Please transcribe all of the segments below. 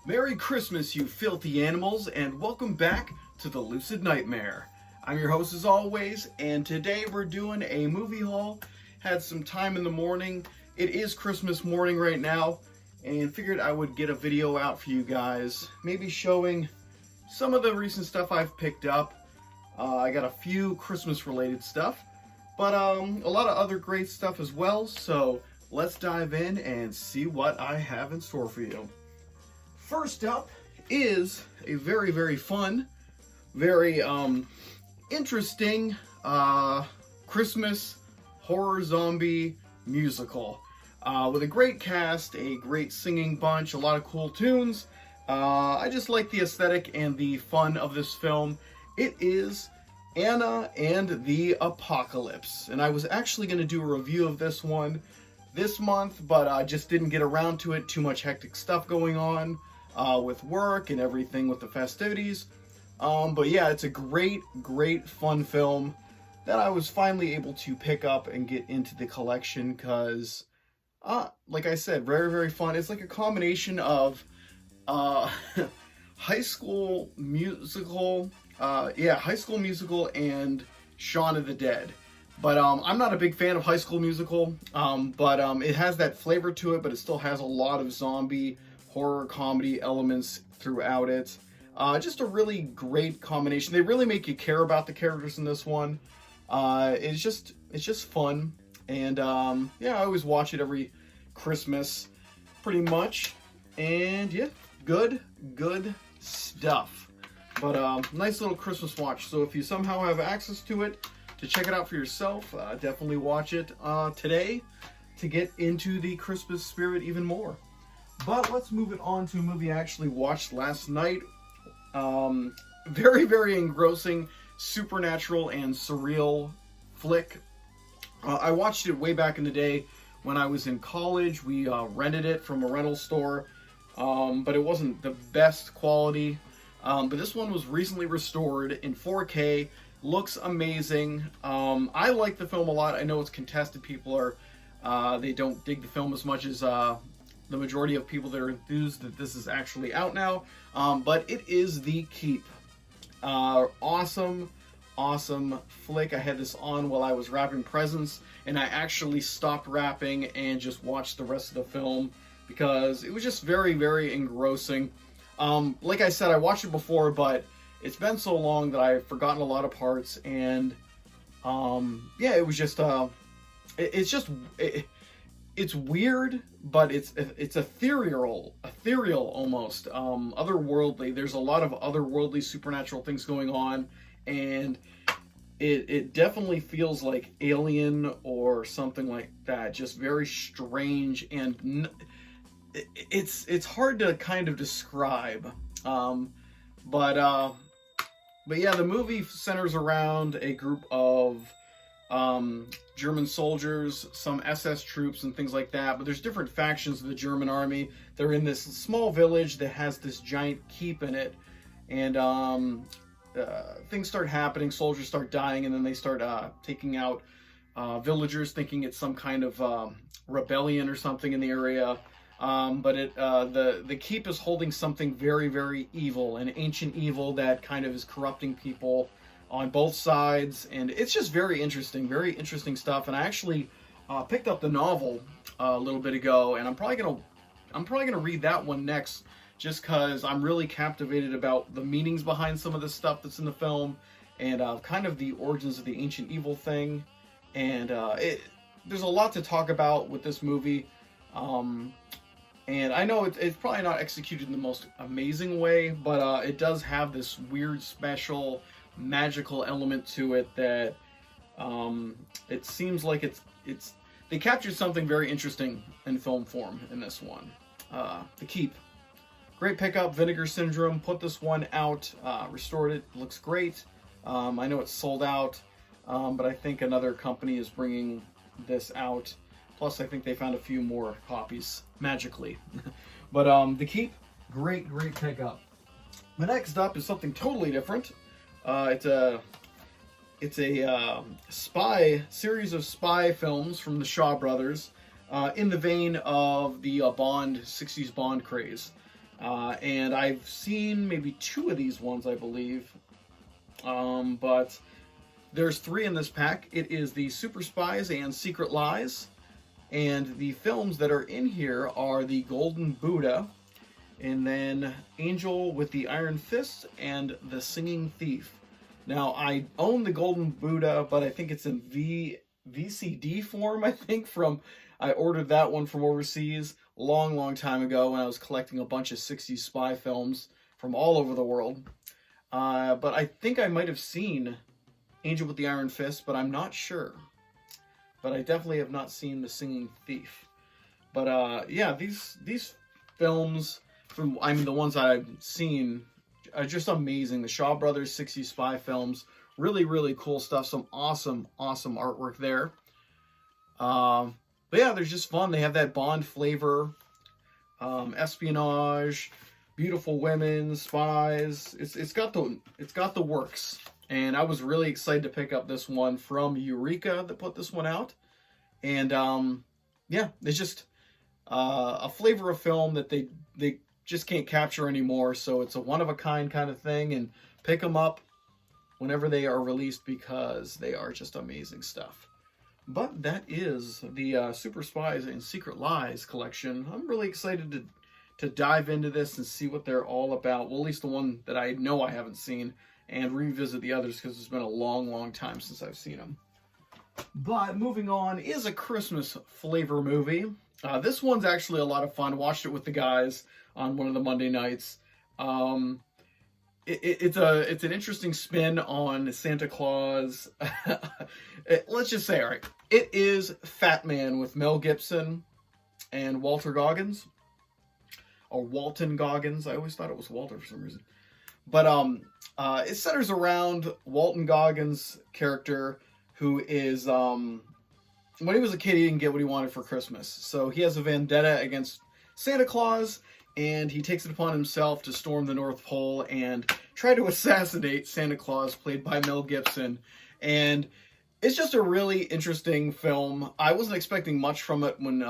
Merry Christmas, you filthy animals, and welcome back to the Lucid Nightmare. I'm your host as always, and today we're doing a movie haul. Had some time in the morning. It is Christmas morning right now, and figured I would get a video out for you guys, maybe showing some of the recent stuff I've picked up. I got a few Christmas related stuff, but a lot of other great stuff as well, so let's dive in and see what I have in store for you. First up is a very fun, very interesting Christmas horror zombie musical with a great cast, a great singing bunch, a lot of cool tunes. I just like the aesthetic and the fun of this film. It is Anna and the Apocalypse, and I was actually going to do a review of this one this month, but I just didn't get around to it. Too much hectic stuff going on with work and everything with the festivities. But yeah, it's a great fun film that I was finally able to pick up and get into the collection because, like I said, very fun. It's like a combination of High School Musical, High School Musical and Shaun of the Dead. But I'm not a big fan of High School Musical, but it has that flavor to it, but it still has a lot of zombie horror comedy elements throughout it. Just a really great combination. They really make you care about the characters in this one. It's just fun, and yeah, I always watch it every Christmas, pretty much. And yeah, good stuff. But nice little Christmas watch. So if you somehow have access to it, to check it out for yourself, definitely watch it today to get into the Christmas spirit even more. But let's move it on to a movie I actually watched last night. Very engrossing, supernatural and surreal flick. I watched it way back in the day when I was in college. We rented it from a rental store, but it wasn't the best quality. But this one was recently restored in 4K. Looks amazing. I like the film a lot. I know it's contested. People are they don't dig the film as much as the majority of people that are enthused that this is actually out now. But it is The Keep. Awesome flick. I had this on while I was wrapping presents, and I actually stopped wrapping and just watched the rest of the film because it was just very engrossing. Like I said, I watched it before, but it's been so long that I've forgotten a lot of parts, and yeah, it was just it's weird, but it's ethereal almost, otherworldly. There's a lot of otherworldly supernatural things going on, and it definitely feels like Alien or something like that. Just very strange, and it's hard to kind of describe. But yeah, the movie centers around a group of German soldiers, some SS troops and things like that, but there's different factions of the German army. They're in this small village that has this giant keep in it, and things start happening, soldiers start dying, and then they start taking out villagers, thinking it's some kind of rebellion or something in the area. But the keep is holding something very evil, an ancient evil that kind of is corrupting people on both sides, and it's just very interesting stuff. And I actually picked up the novel a little bit ago, and I'm probably gonna read that one next, just because I'm really captivated about the meanings behind some of the stuff that's in the film, and kind of the origins of the ancient evil thing. And there's a lot to talk about with this movie. And I know it's probably not executed in the most amazing way, but it does have this weird, special, magical element to it that it seems like it's they captured something very interesting in film form in this one. The Keep. Great pickup. Vinegar Syndrome put this one out, restored it. Looks great. I know it's sold out, but I think another company is bringing this out. Plus, I think they found a few more copies magically. But The Keep, great pickup. The next up is something totally different. It's a series of spy films from the Shaw brothers, in the vein of the 60s Bond craze. And I've seen maybe 2 of these ones, I believe. But there's 3 in this pack. It is the Super Spies and Secret Lies. And the films that are in here are the Golden Buddha, and then Angel with the Iron Fist, and the Singing Thief. Now, I own the Golden Buddha, but I think it's in VCD form, I think, I ordered that one from overseas long time ago when I was collecting a bunch of 60s spy films from all over the world. But I think I might have seen Angel with the Iron Fist, but I'm not sure. But I definitely have not seen The Singing Thief. But yeah, these films, the ones that I've seen, are just amazing. The Shaw Brothers 60s spy films, really cool stuff. Some awesome artwork there. But yeah, they're just fun. They have that Bond flavor, espionage, beautiful women, spies. It's got the works. And I was really excited to pick up this one from Eureka that put this one out. And yeah, it's just a flavor of film that they just can't capture anymore. So it's a one-of-a-kind kind of thing. And pick them up whenever they are released because they are just amazing stuff. But that is the Super Spies and Secret Lies collection. I'm really excited to dive into this and see what they're all about. Well, at least the one that I know I haven't seen, and revisit the others because it's been a long time since I've seen them. But moving on is a Christmas flavor movie. This one's actually a lot of fun. Watched it with the guys on one of the Monday nights. It's an interesting spin on Santa Claus. Let's just say, all right, it is Fat Man with Mel Gibson and Walter Goggins, or Walton Goggins. I always thought it was Walter for some reason. But it centers around Walton Goggins' character, who is when he was a kid, he didn't get what he wanted for Christmas, so he has a vendetta against Santa Claus. And he takes it upon himself to storm the North Pole and try to assassinate Santa Claus, played by Mel Gibson. And it's just a really interesting film. I wasn't expecting much from it when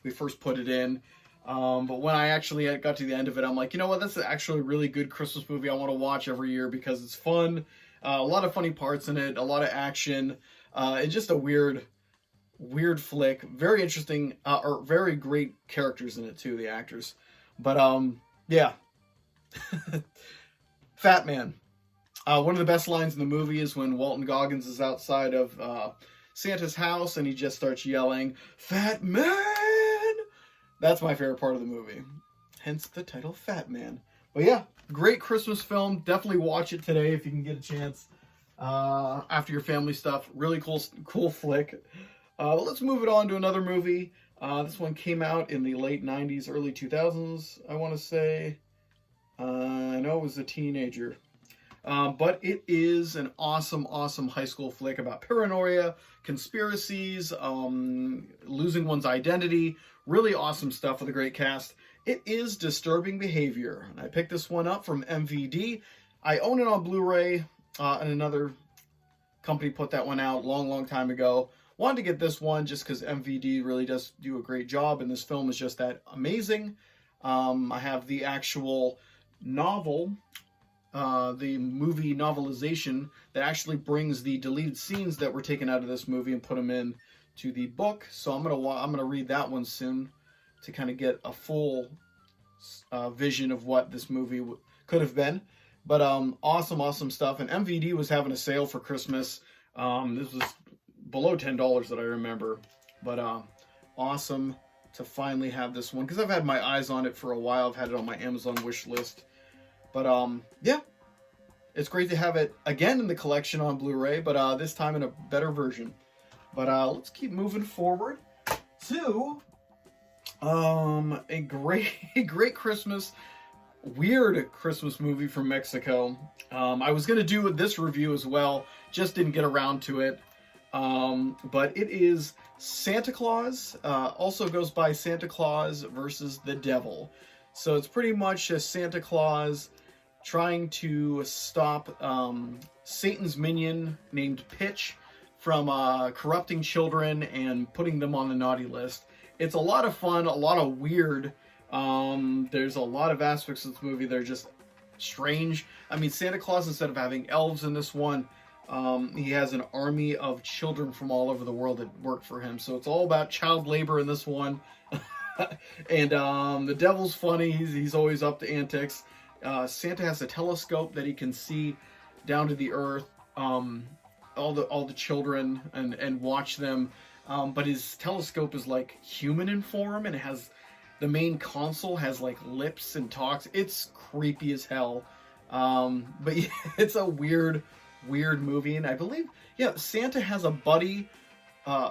we first put it in. But when I actually got to the end of it, I'm like, you know what? That's actually a really good Christmas movie I want to watch every year because it's fun. A lot of funny parts in it, a lot of action. It's just a weird flick. Very interesting, or very great characters in it too, the actors. But, yeah. Fat Man. One of the best lines in the movie is when Walton Goggins is outside of Santa's house and he just starts yelling, "Fat Man!" That's my favorite part of the movie. Hence the title, Fat Man. But yeah, great Christmas film. Definitely watch it today if you can get a chance. After your family stuff. Really cool flick. Let's move it on to another movie. This one came out in the late 90s, early 2000s, I want to say. I know it was a teenager. But it is an awesome high school flick about paranoia, conspiracies, losing one's identity. Really awesome stuff with a great cast. It is Disturbing Behavior. I picked this one up from MVD. I own it on Blu-ray, and another company put that one out long time ago. Wanted to get this one just because MVD really does do a great job, and this film is just that amazing. I have the actual novel, the movie novelization that actually brings the deleted scenes that were taken out of this movie and put them in to the book. So I'm gonna read that one soon to kind of get a full vision of what this movie could have been. But awesome stuff. And MVD was having a sale for Christmas. This was below $10 that I remember, but awesome to finally have this one because I've had my eyes on it for a while. I've had it on my Amazon wish list, but yeah, it's great to have it again in the collection on Blu-ray, but this time in a better version. But let's keep moving forward to a great Christmas, weird Christmas movie from Mexico. I was gonna do this review as well, just didn't get around to it. But it is Santa Claus, also goes by Santa Claus versus the Devil. So it's pretty much a Santa Claus trying to stop Satan's minion named Pitch from corrupting children and putting them on the naughty list. It's a lot of fun, a lot of weird There's a lot of aspects of this movie that are just strange. I mean, Santa Claus, instead of having elves in this one, he has an army of children from all over the world that work for him. So it's all about child labor in this one. And the devil's funny. He's always up to antics. Santa has a telescope that he can see down to the earth, all the children and watch them. But his telescope is like human in form, and it has the main console has like lips and talks. It's creepy as hell. But yeah, it's a weird movie, and I believe Santa has a buddy.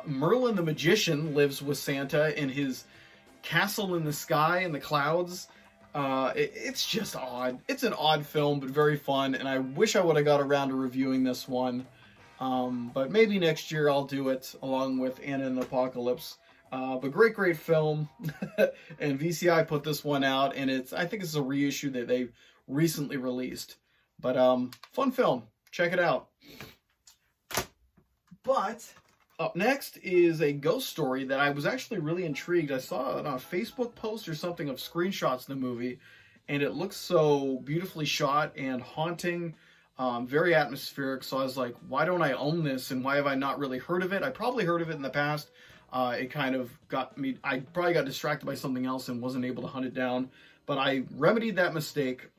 Merlin the magician lives with Santa in his castle in the sky in the clouds. It's just odd. It's an odd film, but very fun, and I wish I would have got around to reviewing this one. But maybe next year I'll do it along with Anna and the Apocalypse. But great film. And VCI put this one out, and I think it's a reissue that they recently released. But fun film. Check it out. But up next is a ghost story that I was actually really intrigued. I saw it on a Facebook post or something of screenshots of the movie, and it looks so beautifully shot and haunting, very atmospheric. So I was like, why don't I own this, and why have I not really heard of it? I probably heard of it in the past. It kind of got me, I probably got distracted by something else and wasn't able to hunt it down, but I remedied that mistake.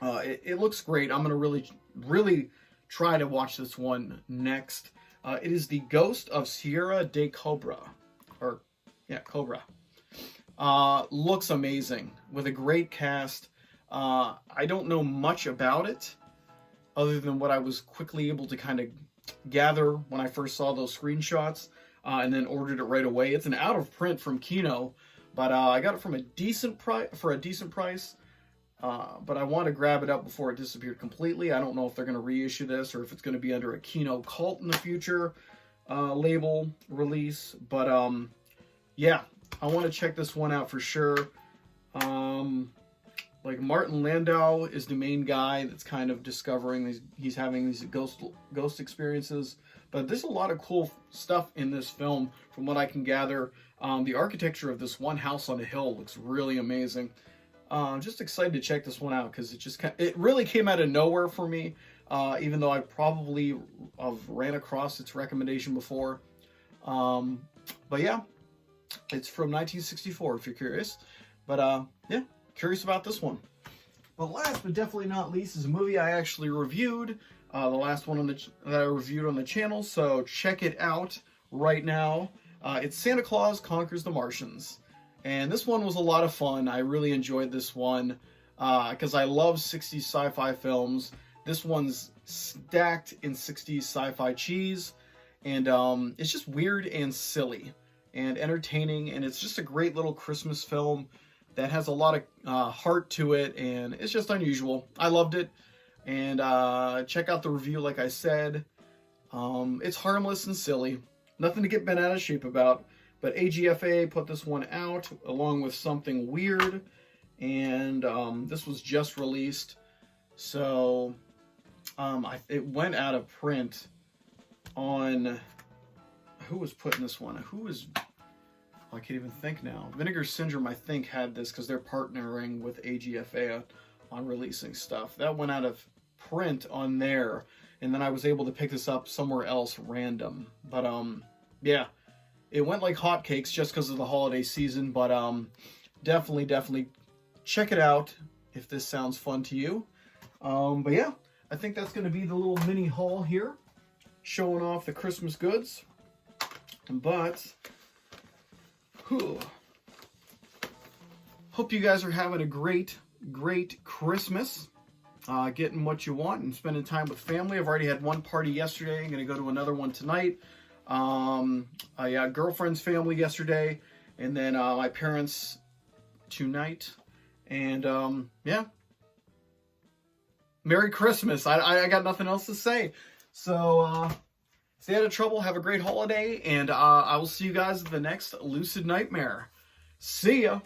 It looks great. I'm going to really try to watch this one next. It is The Ghost of Sierra de Cobra. Cobra. Looks amazing with a great cast. I don't know much about it other than what I was quickly able to kind of gather when I first saw those screenshots, and then ordered it right away. It's an out of print from Kino, but I got it from a decent price. But I want to grab it up before it disappeared completely. I don't know if they're going to reissue this or if it's going to be under a Kino Cult in the future label release. But yeah, I want to check this one out for sure. Like Martin Landau is the main guy that's kind of discovering these. He's having these ghost experiences. But there's a lot of cool stuff in this film, from what I can gather. The architecture of this one house on a hill looks really amazing. I'm just excited to check this one out because it really came out of nowhere for me, even though I probably ran across its recommendation before. But yeah, it's from 1964 if you're curious. But yeah, curious about this one. But last but definitely not least is a movie I actually reviewed. The last one that I reviewed on the channel, so check it out right now. It's Santa Claus Conquers the Martians. And this one was a lot of fun. I really enjoyed this one because I love 60s sci-fi films. This one's stacked in 60s sci-fi cheese, and it's just weird and silly and entertaining, and it's just a great little Christmas film that has a lot of heart to it, and it's just unusual. I loved it, and check out the review like I said. It's harmless and silly. Nothing to get bent out of shape about. But AGFA put this one out along with Something Weird, and this was just released. So it went out of print on, who was putting this one? I can't even think now. Vinegar Syndrome, I think, had this because they're partnering with AGFA on releasing stuff. That went out of print on there, and then I was able to pick this up somewhere else random. But yeah. It went like hotcakes just because of the holiday season, but definitely check it out if this sounds fun to you. But yeah, I think that's going to be the little mini haul here, showing off the Christmas goods. But, hope you guys are having a great Christmas. Getting what you want and spending time with family. I've already had one party yesterday. I'm going to go to another one tonight. I had girlfriend's family yesterday, and then my parents tonight, and yeah, Merry Christmas. I got nothing else to say. So stay out of trouble, have a great holiday, and I will see you guys at the next Lucid Nightmare. See ya.